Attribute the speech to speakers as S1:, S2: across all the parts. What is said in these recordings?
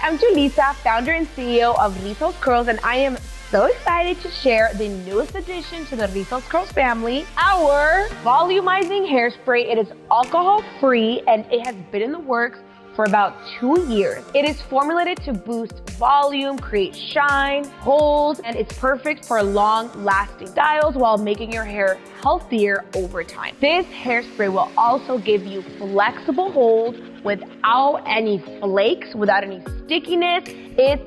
S1: I'm Julissa, founder and CEO of Rizos Curls, and I am so excited to share the newest addition to the Rizos Curls family, our volumizing hairspray. It is alcohol-free and it has been in the works for about 2 years. It is formulated to boost volume, create shine, hold, and it's perfect for long-lasting styles while making your hair healthier over time. This hairspray will also give you flexible hold without any flakes, without any stickiness. It's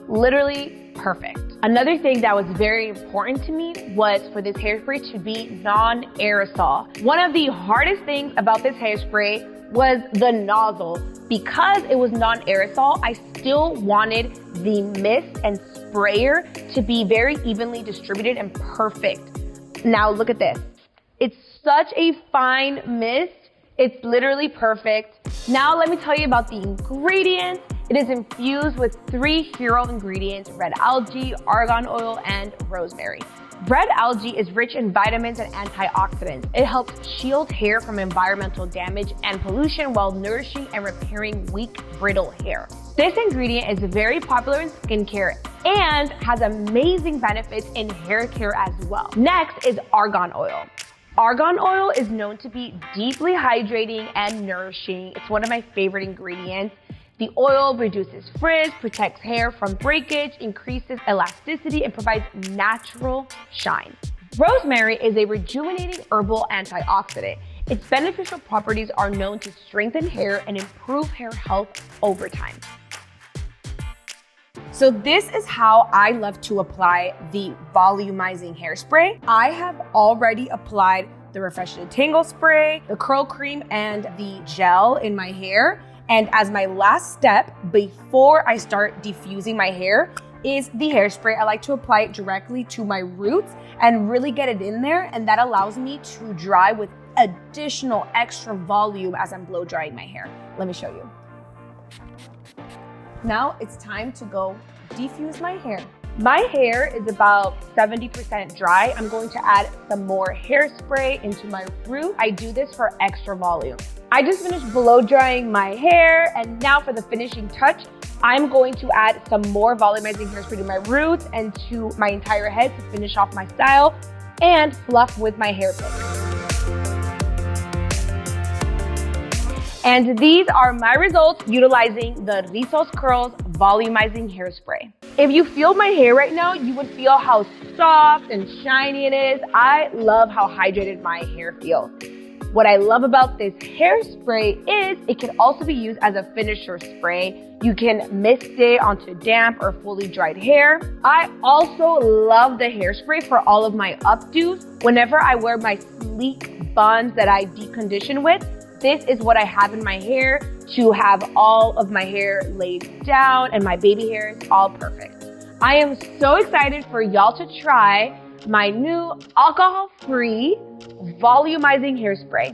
S1: literally perfect. Another thing that was very important to me was for this hairspray to be non-aerosol. One of the hardest things about this hairspray was the nozzle. Because it was non-aerosol, I still wanted the mist and sprayer to be very evenly distributed and perfect. Now look at this. It's such a fine mist. It's literally perfect. Now let me tell you about the ingredients. It is infused with 3 hero ingredients: red algae, argan oil, and rosemary. Red algae is rich in vitamins and antioxidants. It helps shield hair from environmental damage and pollution while nourishing and repairing weak, brittle hair. This ingredient is very popular in skincare and has amazing benefits in hair care as well. Next is argan oil. Argan oil is known to be deeply hydrating and nourishing. It's one of my favorite ingredients. The oil reduces frizz, protects hair from breakage, increases elasticity, and provides natural shine. Rosemary is a rejuvenating herbal antioxidant. Its beneficial properties are known to strengthen hair and improve hair health over time. So this is how I love to apply the volumizing hairspray. I have already applied the Refresh and Tangle spray, the curl cream, and the gel in my hair. And as my last step, before I start diffusing my hair, is the hairspray. I like to apply it directly to my roots and really get it in there. And that allows me to dry with additional extra volume as I'm blow drying my hair. Let me show you. Now it's time to go diffuse my hair. My hair is about 70% dry. I'm going to add some more hairspray into my root. I do this for extra volume. I just finished blow drying my hair, and now for the finishing touch, I'm going to add some more volumizing hairspray to my roots and to my entire head to finish off my style and fluff with my hair pick. And these are my results utilizing the Rizos Curls volumizing hairspray. If you feel my hair right now, you would feel how soft and shiny it is. I love how hydrated my hair feels. What I love about this hairspray is it can also be used as a finisher spray. You can mist it onto damp or fully dried hair. I also love the hairspray for all of my updos. Whenever I wear my sleek buns that I decondition with, this is what I have in my hair to have all of my hair laid down and my baby hairs all perfect. I am so excited for y'all to try my new alcohol-free volumizing hairspray.